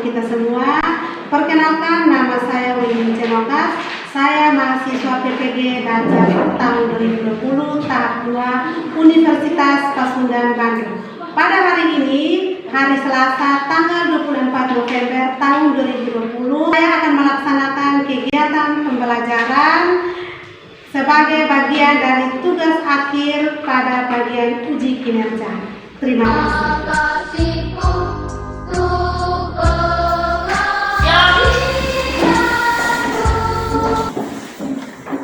kita semua. Perkenalkan, nama saya Winnie Cenokas. Saya mahasiswa PPG Dajar tahun 2020 tahap 2 Universitas Pasundan Bandung. Pada hari ini, hari Selasa tanggal 24 November tahun 2020, saya akan melaksanakan kegiatan pembelajaran sebagai bagian dari tugas akhir pada bagian uji kinerja. Terima kasih.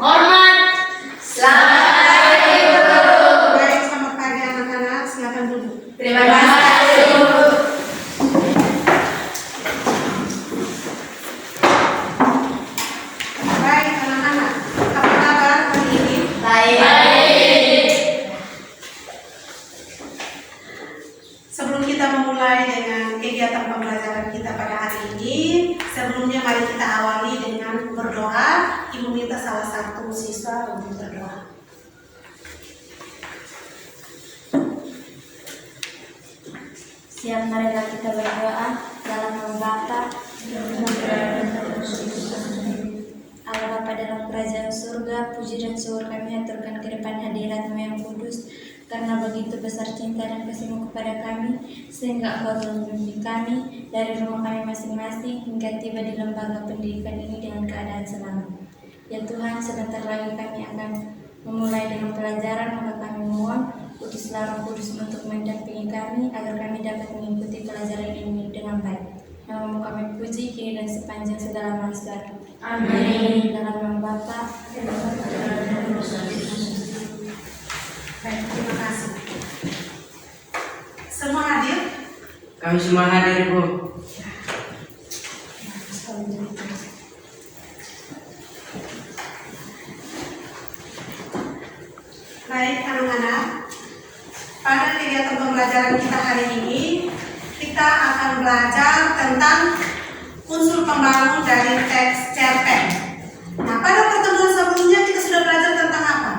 Hormat. Selamat pagi, Guru. Baik, selamat pagi anak-anak. Silakan duduk. Terima kasih, Guru. Baik, anak-anak. Apa kabar hari ini? Baik. Sebelum kita memulai dengan kegiatan pembelajaran kita pada hari ini, sebelumnya mari kita awali dengan berdoa. Ibu minta salah satu siswa untuk berdoa. Siap, marilah kita berdoa dalam nama Bapa Allah Bapa dalam kerajaan surga. Puji dan syukur kami haturkan ke depan hadirat-Mu yang kudus, karena begitu besar cinta dan kasih-Mu kepada kami, sehingga Engkau telah membimbing kami dari rumah kami masing-masing hingga tiba di lembaga pendidikan ini dengan keadaan selamat. Ya Tuhan, sebentar lagi kami akan memulai dengan pelajaran, maka kami mohon utuslah Roh Kudus untuk mendampingi kami agar kami dapat mengikuti pelajaran ini dengan baik. Nama-Mu kami puji kini dan sepanjang segala masa. Amin. Dalam nama Bapa dan Baik, terima kasih. Semua hadir? Kami semua hadir, Bu. Baik, anak-anak. Pada kegiatan pembelajaran kita hari ini, kita akan belajar tentang unsur pembangun dari teks cerpen. Nah, pada pertemuan sebelumnya kita sudah belajar tentang apa?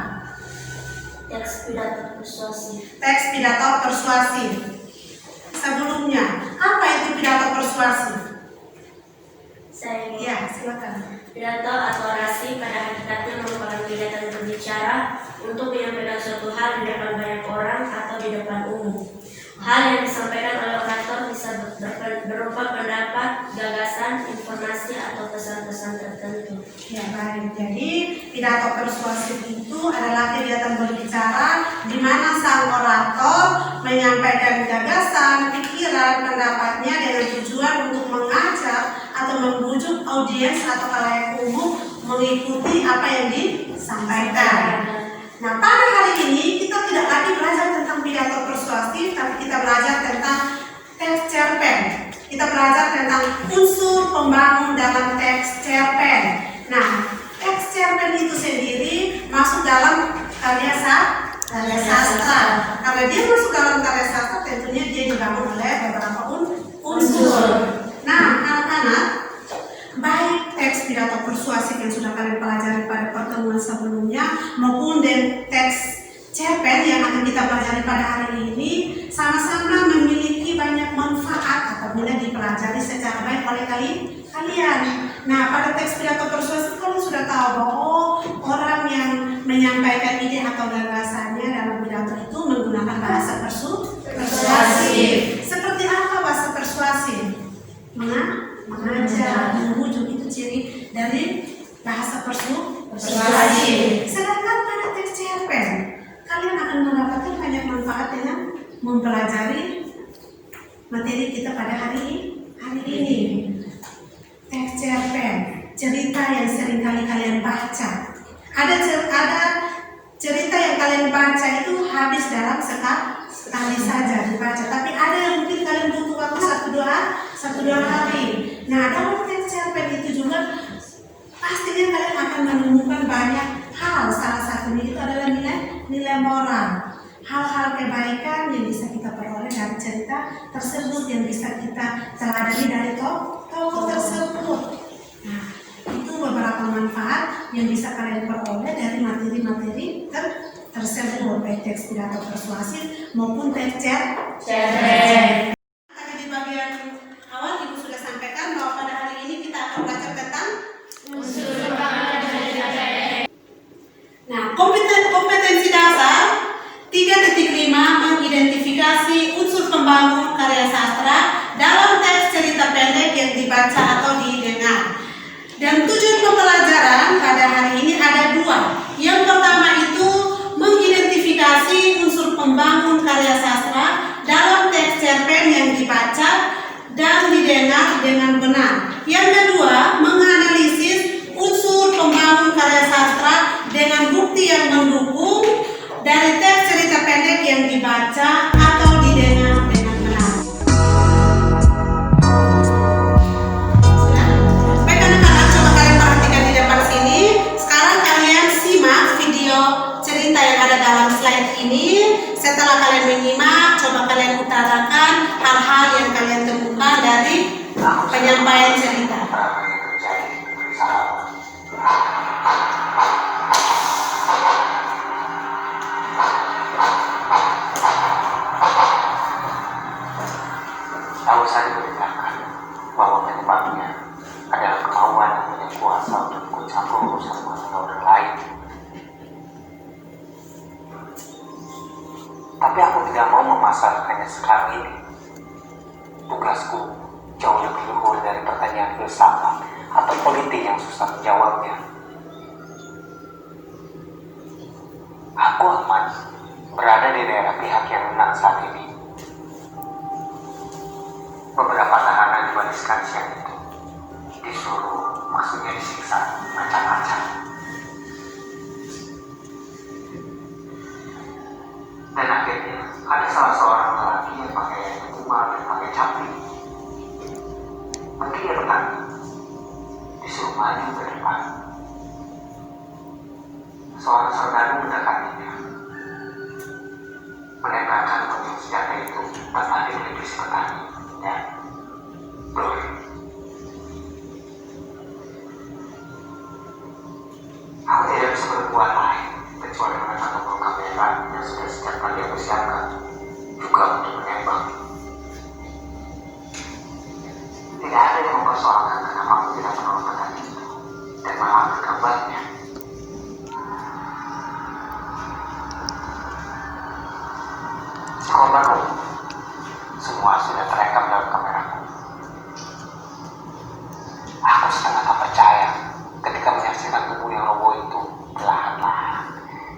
teks pidato persuasif. Teks pidato persuasif. Sebelumnya, apa itu pidato persuasif? Saya Ya, silakan. pidato atau orasi pada hakikatnya merupakan kegiatan berbicara untuk menyampaikan suatu hal di depan banyak orang atau di depan umum. Hal yang disampaikan oleh orator bisa berupa pendapat, gagasan, informasi, atau pesan-pesan tertentu. Ya, baik. Jadi, pidato persuasif itu adalah kegiatan berbicara di mana sang orator menyampaikan gagasan, pikiran, pendapatnya dengan tujuan untuk mengajak atau membujuk audiens atau khalayak umum mengikuti apa yang disampaikan. Nah, pada hari ini kita tidak lagi belajar tentang pidato persuasif, tapi kita belajar tentang teks cerpen. Kita belajar tentang unsur pembangun dalam teks cerpen. Nah, teks cerpen itu sendiri masuk dalam karya sastra. Karena dia masuk dalam karya sastra, tentunya dia dibangun oleh beberapa unsur. Nah, anak-anak, baik teks pidato persuasif yang sudah kalian pelajari pada pertemuan sebelumnya maupun teks cerpen yang akan kita pelajari pada hari ini sama-sama memiliki banyak manfaat apabila dipelajari secara baik oleh kalian. Nah, pada teks pidato persuasif kalian sudah tahu bahwa orang yang menyampaikan ide atau gagasannya dalam pidato itu menggunakan bahasa persuasif. Seperti apa bahasa persuasif? Mengajak, membujuk, itu ciri dari bahasa persuasif. Sedangkan pada teks cerpen, kalian akan mendapatkan banyak manfaat dengan mempelajari materi kita pada hari ini. Teks cerpen, cerita yang sering kali kalian baca. Ada cerita yang kalian baca itu habis dalam sekali saja dibaca, tapi ada yang mungkin kalian butuh waktu satu dua hari. Nah, dalam teks cerpen itu juga pastinya kalian akan menemukan banyak hal. Salah satunya itu adalah nilai moral, hal-hal kebaikan yang bisa kita peroleh dari cerita tersebut, yang bisa kita teladani dari tokoh tersebut. Nah, itu beberapa manfaat yang bisa kalian peroleh dari materi-materi tersebut, baik teks pidato persuasif maupun teks cerpen. Tadi di bagian awal Ibu sudah sampaikan dibaca atau didengar. Dan tujuan pembelajaran pada hari ini ada dua. Yang pertama itu mengidentifikasi unsur pembangun karya sastra dalam teks cerpen yang dibaca dan didengar dengan benar. Yang kedua, menganalisis unsur pembangun karya sastra dengan bukti yang mendukung dari teks cerita pendek yang dibaca atau didengar dengan benar. Baik anak-anak, coba kalian perhatikan di depan sini. Sekarang kalian simak video cerita yang ada dalam slide ini. Setelah kalian menyimak, coba kalian utarakan hal-hal yang kalian temukan dari penyampaian cerita. Tahu saya diberitakan bahwa penyebabnya adalah ketahuan yang punya kuasa untuk ikut campur urusan masalah orang lain. Tapi aku tidak mau memasarkannya sekarang ini. Tugasku jauh lebih luhur dari pertanyaan filsafat atau politik yang susah menjawabnya. Aku aman berada di daerah pihak yang menang saat ini. Beberapa tahanan diwariskan siang itu disuruh, maksudnya disiksa macam-macam. Dan akhirnya ada salah seorang lelaki yang pakai kumar dan pakai capi. Meski dia petani, disuruh maju ke depan. Seorang serdadu mendekatinya, menembakkan kunjung senjata itu tanpa dilipis petani dan blur. Aku tidak bisa berbuat lain kecuali menekan tombol kamera yang sudah sejak tadi aku siapkan juga untuk menembak. Tidak ada yang mempersoalkan kenapa aku tidak menolong petani itu dan malah bergambarnya. Si korban roboh, semua sudah terekam dalam kameraku. Aku setengah tak percaya ketika menyaksikan tubuh yang roboh itu perlahan-lahan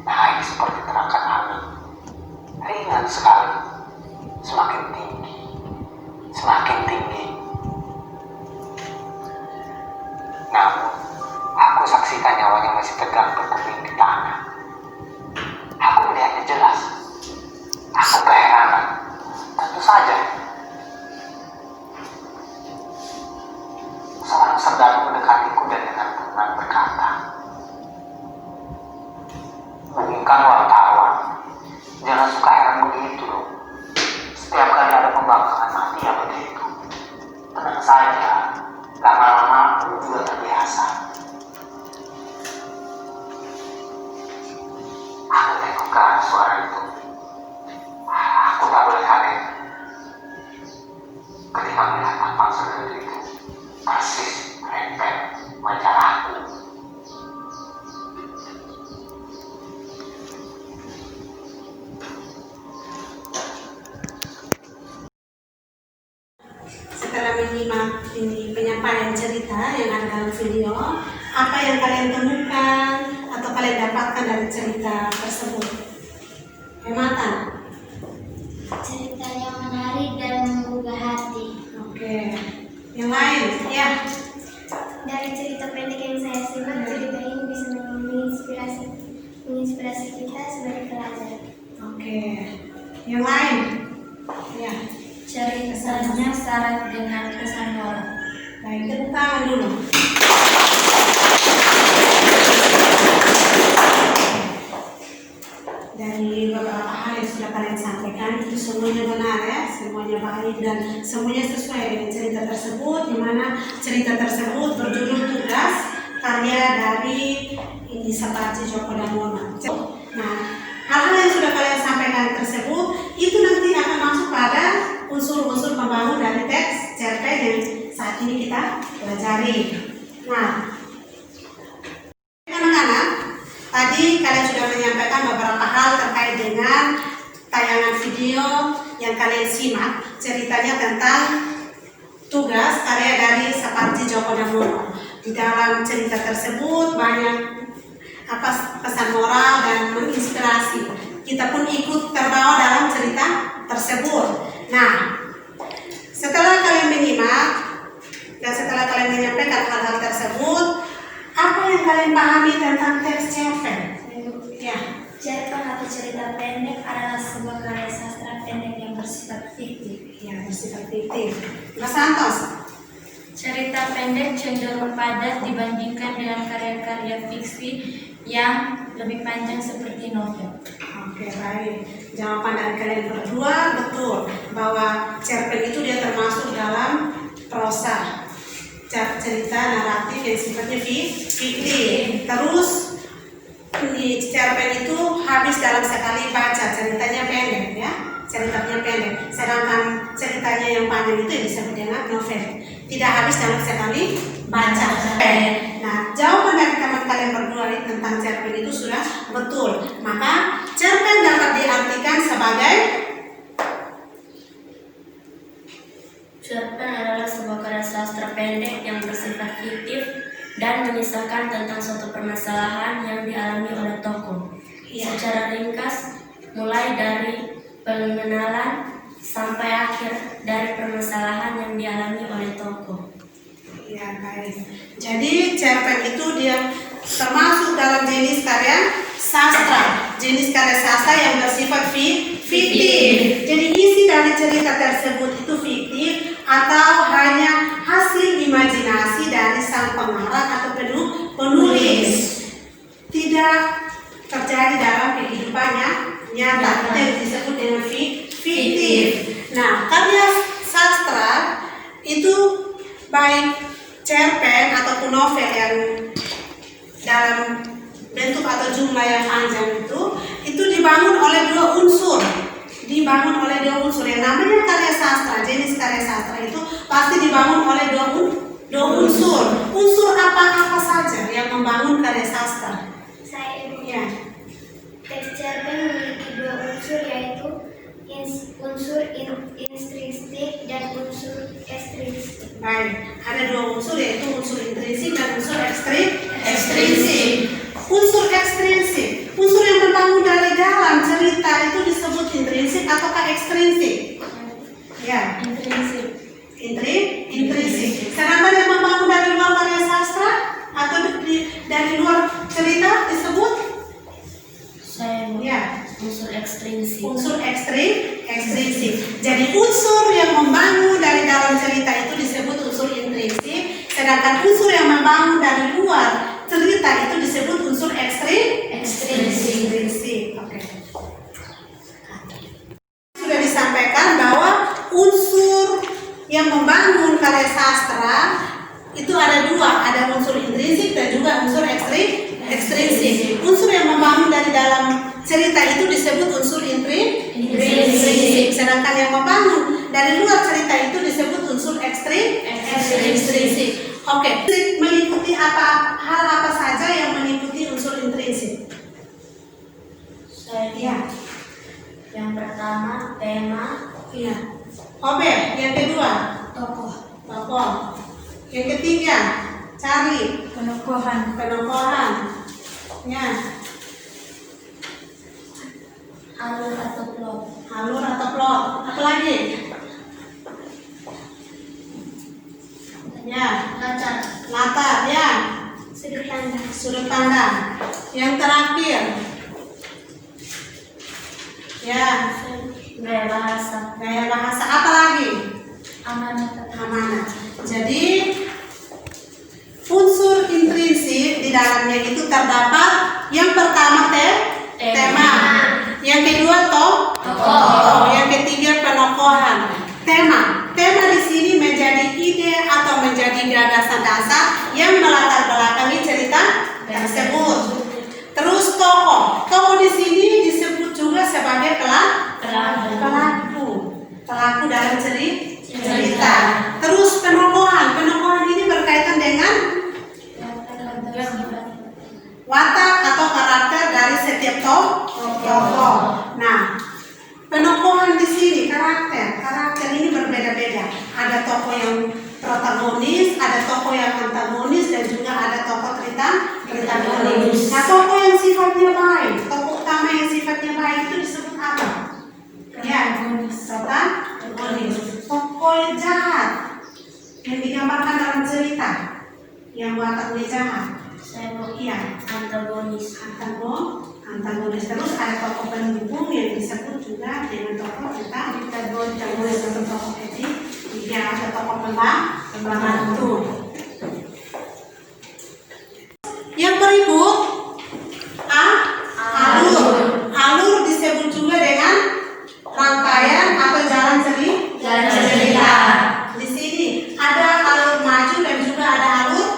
naik seperti terangkat angin. Ringan sekali, semakin tinggi, semakin tinggi. Namun, aku saksikan nyawanya masih tegak berkeping di tanah. Aku melihatnya jelas. Aku keheranan. Tentu saja. Seorang serdadu mendekatiku dan dengan tenang berkata, "Bukan wartawan, jangan suka heran begitu loh. Setiap kali ada pembangkangan mati ya begitu. Tenang saja, lama-lama aku juga terbiasa." Aku tengok ke arah suara itu. Aku tak boleh kaget ketika melihat tampak serdadu itu persis merempet wajahku. Setelah menyimak ini penyampaian cerita yang ada dalam video, apa yang kalian temukan atau kalian dapatkan dari cerita tersebut? Hematan? Ceritanya menarik dan menggugah hati. Oke. Yang lain? Ya. Dari cerita pendek yang saya simak, cerita ini bisa menginspirasi kita sebagai pelajar. Oke. Yang lain? Ya. Ceritanya syarat dengan kesan moral. Baik, tepuk tangan dulu. Dari beberapa hal yang sudah kalian sampaikan itu semuanya benar ya, semuanya baik dan semuanya sesuai dengan cerita tersebut, di mana cerita tersebut berjudul Tugas karya dari Indi Sapardi Djoko Damono. Nah, hal-hal yang sudah kalian sampaikan tersebut itu nanti akan masuk pada unsur-unsur pembangun dari teks cerpen yang saat ini kita pelajari. Nah, anak-anak, tadi kalian sudah menyampaikan beberapa hal terkait dengan tayangan video yang kalian simak, ceritanya tentang tugas karya dari Sapardi Djoko Damono. Di dalam cerita tersebut banyak pesan moral dan menginspirasi. Kita pun ikut terbawa dalam cerita tersebut. Nah, setelah kalian menyimak dan setelah kalian menyampaikan hal-hal tersebut, apa yang kalian pahami tentang teks cerpen? Ya. Cerpen atau cerita pendek adalah sebuah karya sastra pendek yang bersifat fiktif. Ya, bersifat fiktif. Mas Santos. Cerita pendek cenderung padat dibandingkan dengan karya-karya fiksi yang lebih panjang seperti novel. Oke, baik. Jawaban dari kalian berdua betul bahwa cerpen itu dia termasuk dalam prosa, cerita naratif yang sifatnya fiktif. Terus di cerpen itu habis dalam sekali baca, ceritanya pendek ya, ceritanya pendek. Sedangkan ceritanya yang panjang itu disebut dengan novel, tidak habis dalam sekali baca. Nah, jawaban dari teman kalian berdua ini tentang cerpen itu sudah betul. Maka cerpen dapat diartikan sebagai Cerpen adalah sebuah karya sastra pendek yang bersifat fiktif dan mengisahkan tentang suatu permasalahan yang dialami oleh tokoh. Secara ringkas, mulai dari pengenalan sampai akhir dari permasalahan yang dialami oleh tokoh. ya, baik. Jadi cerpen itu dia termasuk dalam jenis karya sastra, jenis karya sastra yang bersifat fiktif. Jadi isi dari cerita tersebut itu fiktif atau hanya hasil imajinasi dari sang pengarang atau penulis, tidak terjadi dalam kehidupannya nyata. Itu yang disebut dengan fiktif. Nah, karya sastra itu baik cerpen ataupun novel yang dalam bentuk atau jumlah yang panjang itu dibangun oleh dua unsur. Yang namanya karya sastra, jenis karya sastra itu pasti dibangun oleh dua unsur. Unsur apa saja yang membangun karya sastra? Ya. Teks cerpen memiliki dua unsur, yaitu unsur intrinsik dan unsur ekstrinsik. Baik, ada dua unsur yaitu unsur intrinsik dan unsur ekstrinsik. Unsur ekstrinsik, unsur yang membangun dari dalam cerita itu disebut intrinsik ataukah ekstrinsik? Ya, Intrinsik. intrinsik. Sedangkan yang membangun dari luar karya sastra atau dari luar cerita disebut ya, Unsur ekstrinsik. unsur ekstrinsik. Jadi unsur yang membangun dari dalam cerita itu disebut unsur intrinsik, sedangkan unsur yang membangun dari luar cerita itu disebut unsur ekstrinsik. Oke. Sudah disampaikan bahwa unsur yang membangun karya sastra itu ada dua, ada unsur intrinsik dan juga unsur ekstrinsik. Unsur yang membangun dari dalam cerita itu disebut unsur intrinsik, sedangkan yang membangun dari luar cerita itu disebut unsur ekstrinsik. Oke, meliputi hal apa saja yang meliputi unsur intrinsik? Ya. Yang pertama, tema. Iya. Oke, yang kedua, Tokoh. Yang ketiga, cari Penokohan. Ya, Alur atau plot. Apa lagi? Ya, latar, ya. Sudut pandang. Yang terakhir, ya, Gaya bahasa. Apa lagi? Amanat. Jadi unsur intrinsik di dalamnya itu terdapat yang pertama tema, yang kedua tokoh, yang ketiga penokohan. Tema di sini menjadi ide atau menjadi gagasan dasar yang melatar belakangi cerita tersebut. Terus tokoh di sini disebut juga sebagai pelaku dalam cerita. Terus penokohan ini berkaitan dengan watak atau karakter dari setiap tokoh. Nah, digambarkan dalam cerita yang wataknya jahat. Iya, Antagonis. antagonis. Terus ada tokoh pendukung yang disebut juga dengan tokoh tentang antagonis atau tokoh etik. Iya, ada tokoh pembantu. Yang berikut alur. Alur disebut juga dengan rangkaian atau jalan cerita. Di sini ada alur maju dan juga ada alur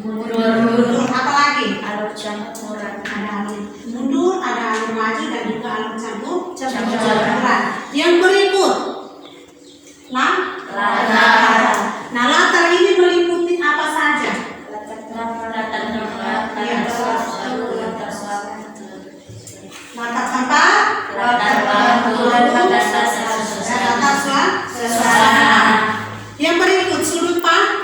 mundur. Apa lagi? Alur campuran. Ada alur mundur, ada alur maju dan juga alur campuran. Yang berikut latar. Nah, latar ini meliputi apa saja? Latar tempat, Latar waktu dan latar suasana. Yang berikut sudut pandang.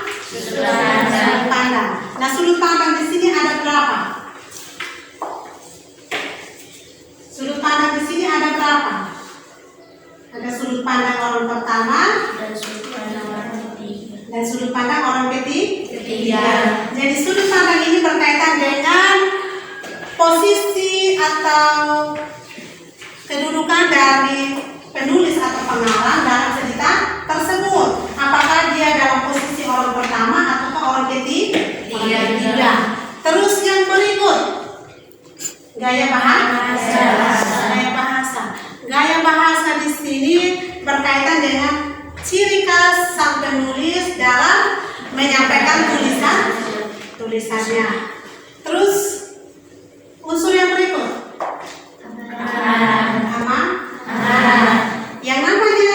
Nah, sudut pandang di sini ada berapa? Sudut pandang di sini ada berapa? Ada sudut pandang orang pertama Dan sudut pandang orang ketiga. dan sudut pandang orang ketiga. Iya. Jadi sudut pandang ini berkaitan dengan posisi atau kedudukan dari penulis atau pengarang dalam cerita tersebut. Apakah dia dalam posisi orang pertama atau orang ketiga? Terus yang berikut, gaya bahasa. Gaya bahasa di sini berkaitan dengan ciri khas sang penulis dalam menyampaikan tulisannya. Terus unsur yang berikut, yang namanya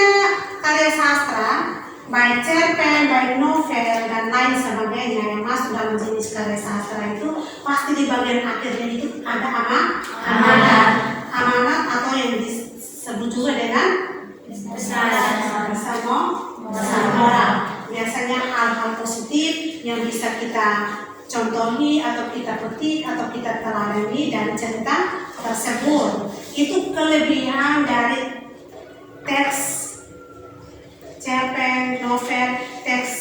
karya sastra, baik cerpen, baik novel dan lain sebagainya yang masuk dalam jenis karya sastra itu pasti di bagian akhirnya itu ada amanat atau yang disebut juga dengan pesan moral. Biasanya hal-hal positif yang bisa kita contohi atau kita petik atau kita teladani dari cerita tersebut. Itu kelebihan dari teks cerpen, novel, teks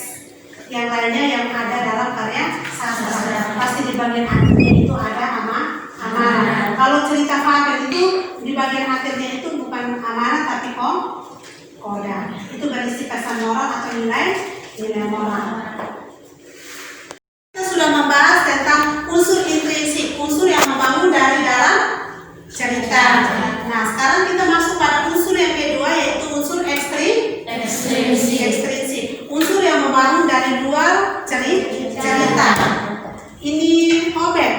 yang lainnya yang ada dalam karya sastra. Pasti di bagian akhirnya itu ada amanat. Kalau cerita fabel itu di bagian akhirnya itu bukan amanat tapi koda. Itu berisi pesan moral atau nilai moral. Kita sudah membahas tentang unsur intrinsik, unsur yang membangun dari dalam cerita. Nah, sekarang kita masuk pada unsur yang kedua, yaitu unsur ekstrinsik. Unsur yang membangun dari luar cerita. Ini objek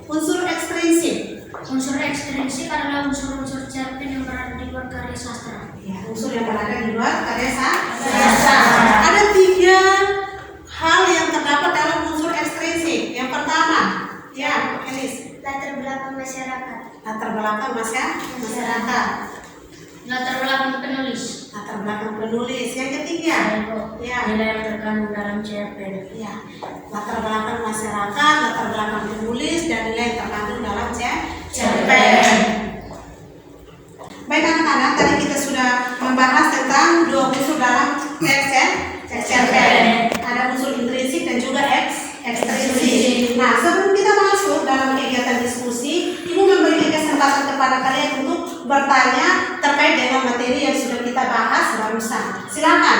unsur ekstrinsik. Unsur ekstrinsik adalah unsur-unsur cerpen yang berada di luar karya sastra. Ya, unsur yang berada di luar karya sastra. Ada 3 hal yang terdapat dalam unsur ekstrinsik. Yang pertama, ya, Elis. Latar belakang masyarakat. Latar belakang masyarakat. Latar belakang penulis. Latar belakang penulis. Yang ketiga, ya, Nilai yang terkandung dalam cerpen. ya, latar belakang masyarakat, latar belakang penulis dan nilai yang terkandung dalam cerpen. Baik anak-anak, tadi kita sudah membahas tentang 2 unsur dalam teks cerpen. Ada unsur intrinsik dan juga ekstrinsik. Nah, sebelum kita masuk dalam kegiatan diskusi, Ibu memberikan kesempatan kepada kalian untuk bertanya terkait dengan materi yang sudah kita bahas barusan. Silakan.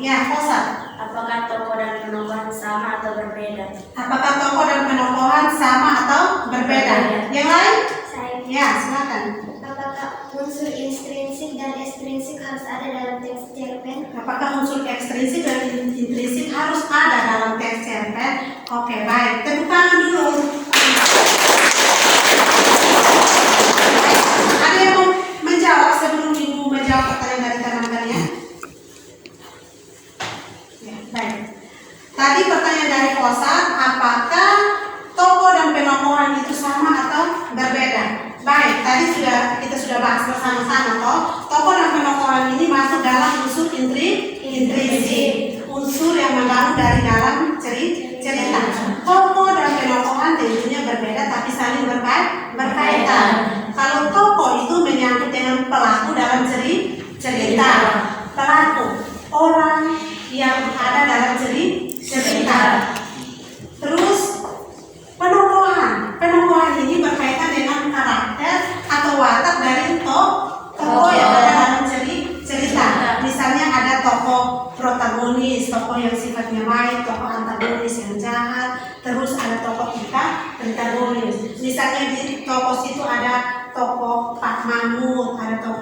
Ya, Kosa. Apakah tokoh dan penokohan sama atau berbeda? Apakah tokoh dan penokohan sama atau berbeda? Yang lain? Saya. Ya, silakan. Apakah unsur intrinsik dan ekstrinsik harus ada dalam teks cerpen? Apakah unsur ekstrinsik dan intrinsik harus ada dalam teks cerpen? Oke, baik. Tepuk tangan dulu. Ada yang mau menjawab sebelum Ibu menjawab pertanyaan dari teman kalian? Ya, baik. Tadi pertanyaan dari Kosat, apakah tokoh dan penokohan itu sama atau berbeda? Baik, tadi kita sudah bahas bersama-sama tokoh dan penokohan ini masuk dalam unsur intrinsik, unsur yang membangun dari dalam cerita. Tokoh dan penokohan tentunya berbeda tapi saling berkaitan. Kalau tokoh itu menyangkut dengan pelaku dalam cerita, pelaku orang yang ada dalam cerita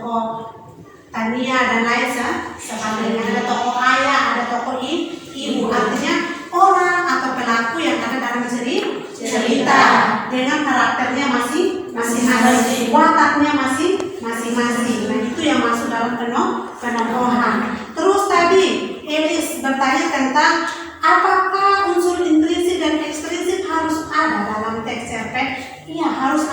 toko Tania dan lain sebagainya. Ada toko ayah, ada toko ibu. Artinya orang atau pelaku yang ada dalam cerita dengan karakternya masing-masing, wataknya masing-masing. Nah, itu yang masuk dalam penokohan. Terus tadi Elis bertanya tentang apakah unsur intrinsik dan ekstrinsik harus ada dalam teks cerpen? Iya, harus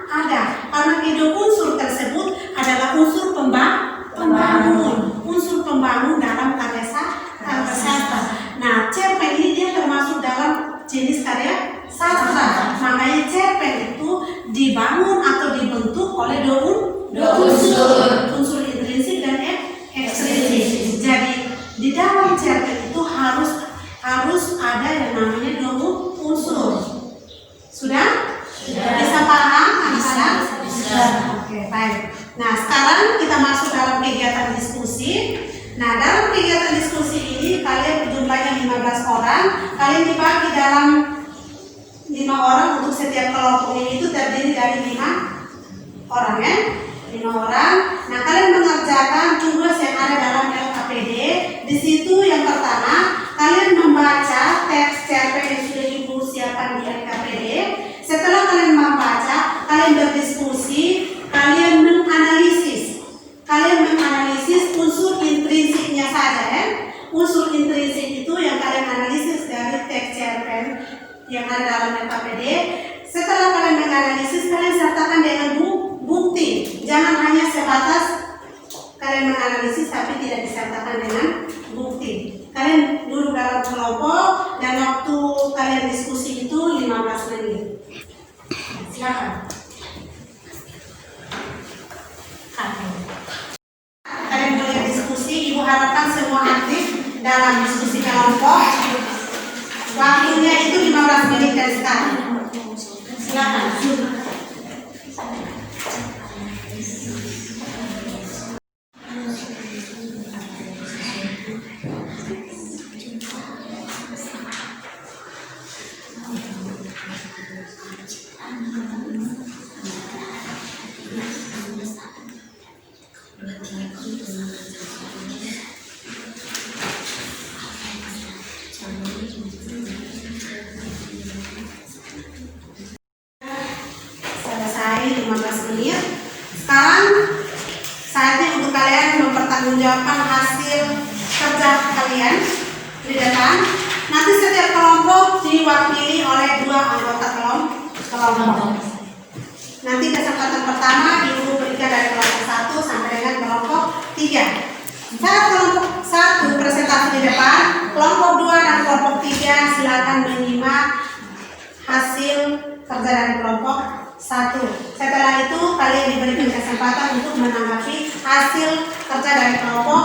ada. Karena kedua unsur tersebut adalah unsur pembangun, unsur pembangun dalam karya sastra. Nah, cerpen ini dia termasuk dalam jenis karya sastra. Makanya cerpen itu dibangun atau dibentuk oleh dua unsur intrinsik dan ekstrinsik. Jadi di dalam cerpen itu harus ada yang namanya dua unsur. Sudah? Bisa paham anak-anak? Bisa. Oke, baik. Nah, sekarang kita masuk dalam kegiatan diskusi. Nah, dalam kegiatan diskusi ini kalian jumlahnya 15 orang. Kalian dibagi dalam 5 orang untuk setiap kelompoknya itu terdiri dari 5 orang ya. 5 orang. Nah, kalian mengerjakan tugas yang ada dalam LKPD. Di situ yang pertama, kalian membaca teks cerpen yang sudah ibu siapkan di LKPD. Setelah kalian membaca, kalian berdiskusi, kalian menganalisis unsur intrinsiknya saja ya. Unsur intrinsik itu yang kalian analisis dari teks cerpen yang ada dalam LKPD. Setelah kalian menganalisis, kalian sertakan dengan bukti. Jangan hanya sebatas kalian menganalisis tapi tidak disertakan dengan bukti. Kalian duduk dalam kelompok dan waktu kalian diskusi itu 15 menit. Silakan. Kalian boleh diskusi. Ibu harapkan semua aktif dalam diskusi kelompok. Waktunya itu 15 menit dari sekarang. Silakan. Selesai 15 menit. Sekarang saatnya untuk kalian mempertanggungjawabkan hasil kerja kalian di depan. Nanti setiap kelompok diwakili oleh 2 anggota kelompok. Nanti kesempatan pertama ibu berikan dari kelompok 1 sampai dengan kelompok 3. Saat kelompok 1 presentasi di depan, kelompok 2 dan kelompok 3 silakan menyimak hasil kerja dari kelompok 1. Setelah itu kalian diberikan kesempatan untuk menanggapi hasil kerja dari kelompok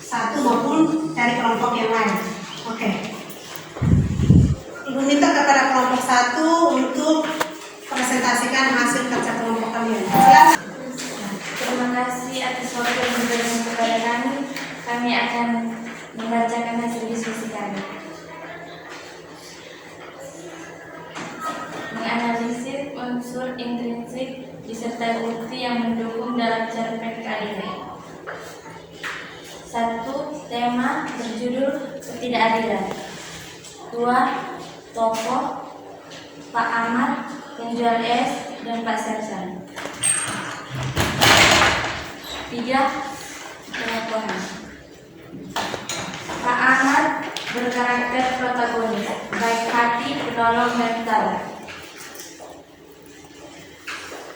1 maupun dari kelompok yang lain. Oke. Ibu minta kepada kelompok 1 untuk presentasikan hasil kerja kelompok kalian. Silakan. Terima kasih atas waktu yang diberikan kepada kami. Kami akan membacakan hasil diskusi kami. Menganalisis unsur intrinsik disertai bukti yang mendukung dalam cerpen kali ini. 1. Tema berjudul ketidakadilan. 2. Tokoh Pak Ahmad, penjual es, dan Pak Sersan. 3. Pengakuan. Pak Ahmad berkarakter protagonis, baik hati, penolong, dan tabah.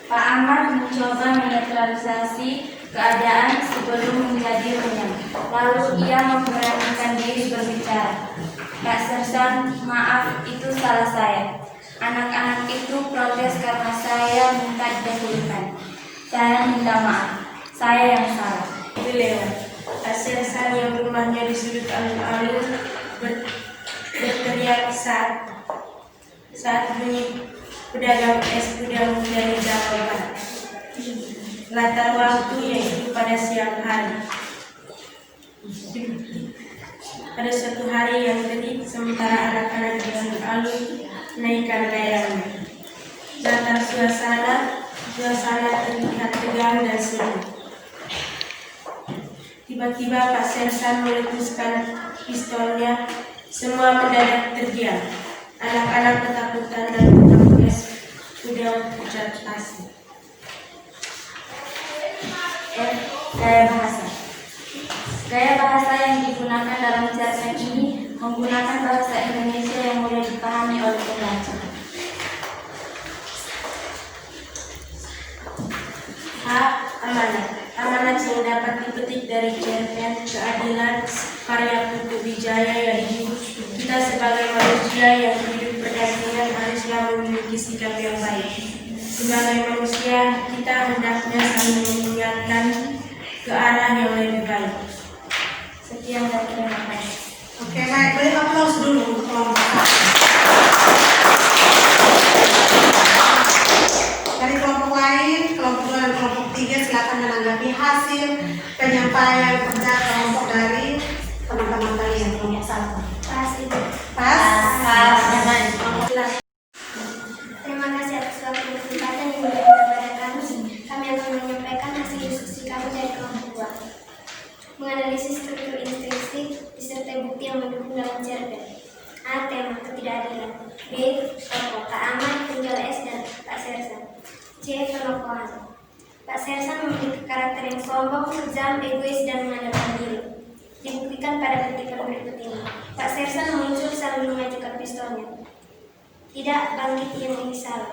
Pak Ahmad mencoba menetralisasi keadaan sebelum menjadi runyam. Lalu ia memberanikan diri berbicara. Pak Sersan, maaf, itu salah saya. Anak-anak itu protes karena saya minta didahulukan. Saya minta maaf. Saya yang salah. Itu lewat. Pak Sersan yang rumahnya di sudut alun-alun berteriak saat bunyi pedagang es pudang dari jawaban. Latar waktunya itu pada siang hari. Pada suatu hari yang terik, sementara anak-anak di alun-alun naikkan layarnya. Latar suasana terlihat tegang dan sunyi. Tiba-tiba Pak Sersan meletuskan pistolnya. Semua mendadak terdiam. Anak-anak ketakutan dan tukang es sudah pucat pasti. Gaya bahasa. Gaya bahasa yang digunakan dalam cerpen ini menggunakan bahasa Indonesia yang mudah dipahami oleh pembaca. Amanat. Amanat yang dapat dipetik dari cerpen Keadilan karya Putu Wijaya yaitu kita sebagai manusia yang hidup berdampingan haruslah memiliki sikap yang baik. Sebagai manusia, kita hendaknya saling mengingatkan ke arah yang lebih baik. Sekian dan terima kasih. Oke, baik, beri aplaus dulu untuk kelompok 1. Dari kelompok lain, kelompok 2 dan kelompok 3 silakan menanggapi hasil penyampaian kerja kelompok dari teman-teman kalian kelompok 1. Pas Ibu. Pas. Terima kasih atas waktu dan kesempatan yang diberikan kepada kami. Kami akan menyampaikan hasil diskusi kami dari kelompok 2. Menganalisis struktur intrinsik disertai bukti yang mendukung dalam cerpen. A. Tema ketidakadilan. B. Tokoh Kak Ahmad, Penjual Es, dan Pak Sersan. C. Penokohan. Pak Sersan memiliki karakter yang sombong, kejam, egois, dan mengandalkan diri. Dibuktikan pada kutipan berikut ini. Pak Sersan muncul sambil mengajukan pistolnya. Tidak bangkit yang ini salah.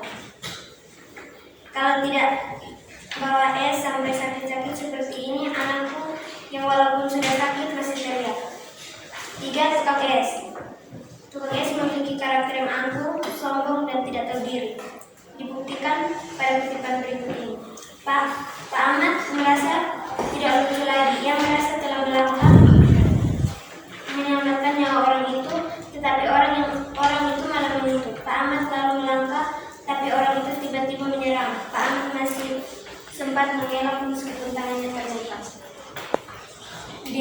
Kalau tidak bawa es sampai sakit-sakit seperti ini, anakku yang walaupun sudah sakit masih teriak. 3. Tukang es. Tukang es memiliki karakter yang angkuh, sombong, dan tidak tahu diri. Dibuktikan pada kutipan berikut ini. Pak Ahmad merasa tidak lucu lagi. Ia merasa telah melangkah menyelamatkan nyawa orang itu, tetapi orang itu malah menyentuh. Pak Ahmad lalu melangkah, tapi orang itu tiba-tiba menyerang. Pak Ahmad masih sempat mengelak meskipun tangannya terluka. D.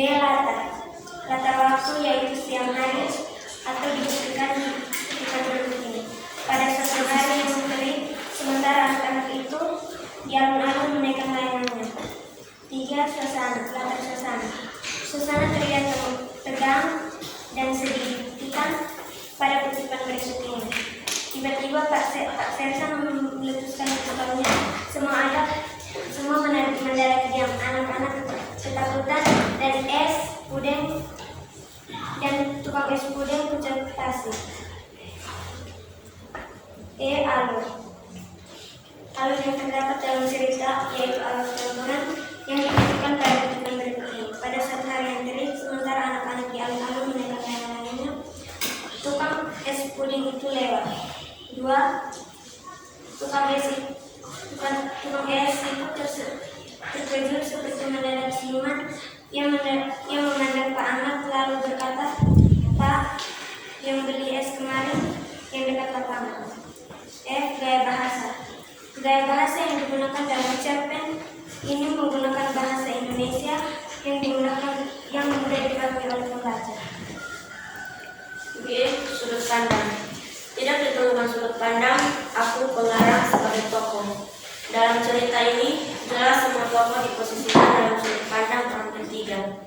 Latar waktu yaitu siang hari atau dibuktikan ketika berikut ini. Pada suatu hari yang terik, sementara anak-anak itu di alun-alun menaikkan layangannya. 3. Suasana. Latar suasana. Suasana terlihat tegang dan sedih. Dibuktikan pada kutipan berikut ini. Tiba-tiba Pak Sersan meletuskan pistolnya. Semua mendadak diam. Anak-anak ketakutan dan tukang es puding pucat pasi. E. Alur yang terdapat dalam cerita yaitu alur campuran yang dibuktikan pada kutipan berikut ini. Pada suatu hari yang terik, sementara anak-anak di alun-alun menaikkan layangannya, tukang es puding itu lewat. 2. Tukang es itu terkejut seperti mendadak siluman. Ia memandang Pak Ahmad lalu berkata, "Pak, yang beli es kemarin yang dekat lapangan." F. Gaya bahasa. Gaya bahasa yang digunakan dalam cerpen ini menggunakan bahasa Indonesia yang mudah dipahami oleh pembaca. G. Sudut pandang. Tidak ditemukan sudut pandang, aku pengarang sebagai tokoh. Dalam cerita ini, jelas semua tokoh diposisikan dalam sudut pandang orang ketiga.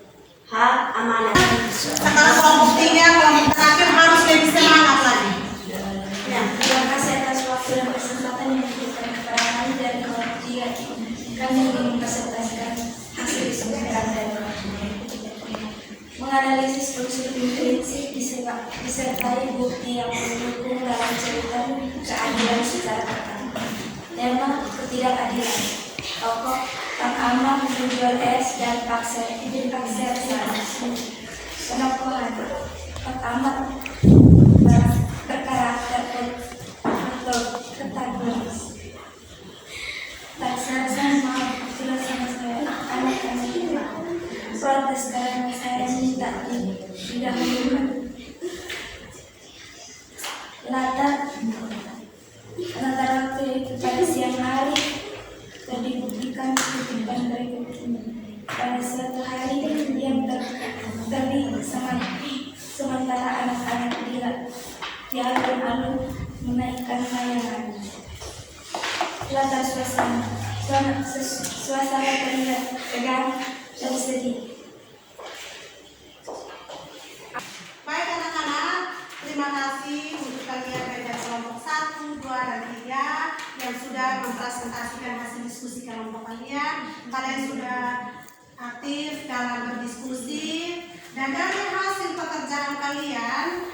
H. Amanat. Sekarang kelompok 3, kelompok terakhir harus lebih semangat lagi. Terima kasih atas waktu dan kesempatan yang diberikan kepada kami dari kelompok 3. Kami ingin mempresentasikan hasil diskusi kami dari kelompok 3. Menganalisis struktur intrinsik disertai bukti yang mendukung dalam cerita keadilan secara tekan. Tema ketidakadilan. Tokoh Kang Ahmad, Penjual Es, dan Pak Sersan. Penokohan. Kang Ahmad berkarakter ketakutan. Pak Sersan mau jelas sama saya, anak-anak itu protes karena saya minta didahulukan. Latar waktu itu pada siang hari dan dibuktikan kutipan berikut ini. Pada suatu hari yang terik sementara anak-anak di alun-alun menaikkan layangan. Latar suasana terlihat tegang dan sedih. terima kasih untuk kalian dari kelompok 1, 2, dan 3 yang sudah mempresentasikan hasil diskusi kelompok kalian. Kalian sudah aktif dalam berdiskusi, dan dari hasil pekerjaan kalian,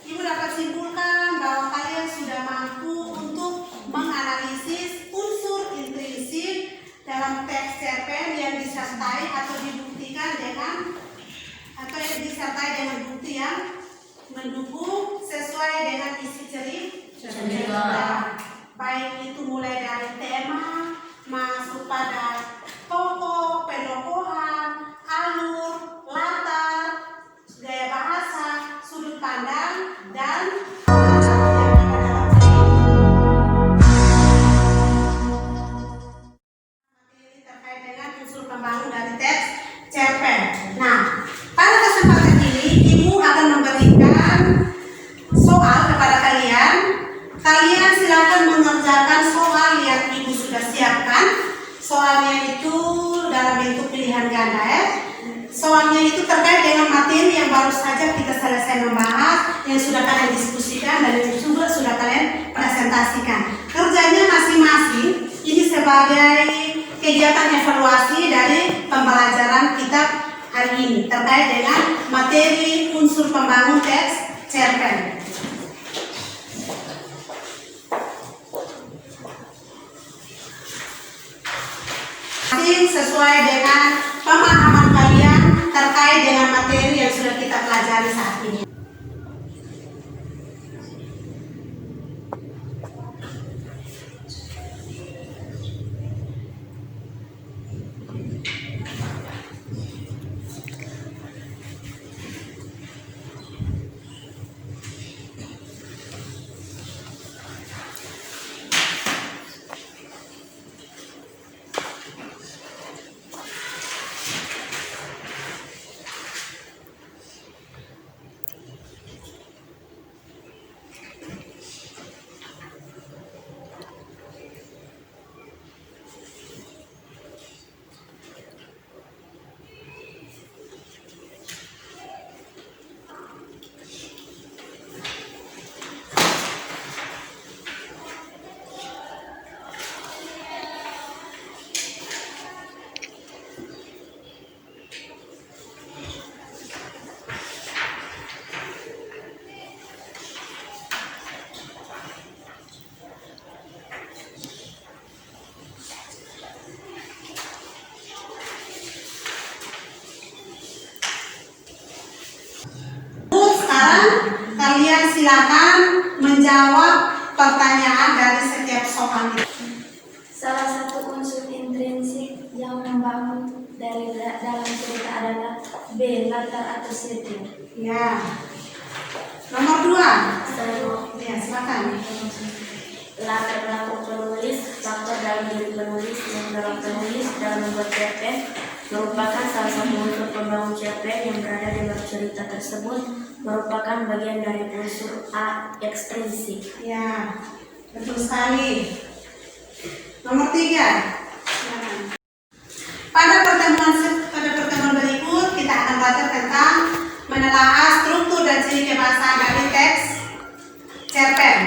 Ibu dapat simpulkan bahwa kalian sudah mampu untuk menganalisis unsur intrinsik dalam teks cerpen yang disertai atau dibuktikan dengan bukti yang mendukung sesuai dengan isi cerita. Baik itu mulai dari tema, masuk pada tokoh, penokohan, alur, latar, gaya bahasa, sudut pandang, dan materi terkait dengan unsur pembangun dari teks cerpen. Nah, pada kesempatan ini Ibu akan memberikan soal kepada kalian. Kalian silakan mengerjakan soal yang Ibu sudah siapkan. Soalnya itu dalam bentuk pilihan ganda ya. Soalnya itu terkait dengan materi yang baru saja kita selesai membahas, yang sudah kalian diskusikan dan yang juga sudah kalian presentasikan. Kerjanya masing-masing ini sebagai kegiatan evaluasi dari pembelajaran kita hari ini terkait dengan materi unsur pembangun teks cerpen. Sesuai dengan pemahaman kalian terkait dengan materi yang sudah kita pelajari saat ini. Kalian silakan menjawab pertanyaan dari setiap soal itu. Salah satu unsur intrinsik yang membangun dari dalam cerita adalah B. Latar atau setting. Ya. Nomor 2. Ya, silakan. Latar belakang penulis, faktor dalam diri penulis, yang mendorong penulis dalam membuat cerpen merupakan salah satu unsur pembangun cerpen yang berada di luar cerita tersebut, merupakan bagian dari unsur A ekstrinsik. Ya, betul sekali. Nomor 3. Silakan. Pada pertemuan berikut kita akan belajar tentang menelaah struktur dan ciri kebahasaan dari teks cerpen.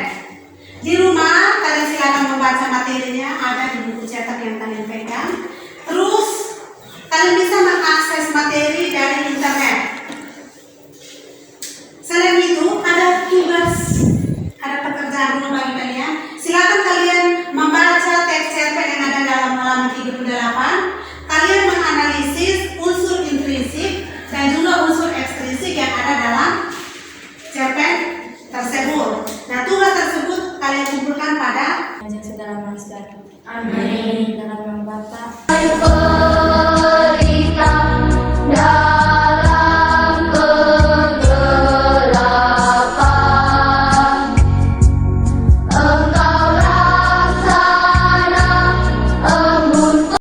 Di rumah kalian silakan membaca materinya, ada di buku cetak yang kalian pegang. Terus kalian bisa mengakses materi dari internet. Selain itu ada tugas, ada pekerjaan rumah bagi kalian. Silakan kalian membaca teks cerpen yang ada dalam halaman 38. Kalian menganalisis unsur intrinsik dan juga unsur ekstrinsik yang ada dalam cerpen tersebut. Nah, tugas tersebut kalian kumpulkan pada Yang segala master. Amin. Dalam nama Bapa.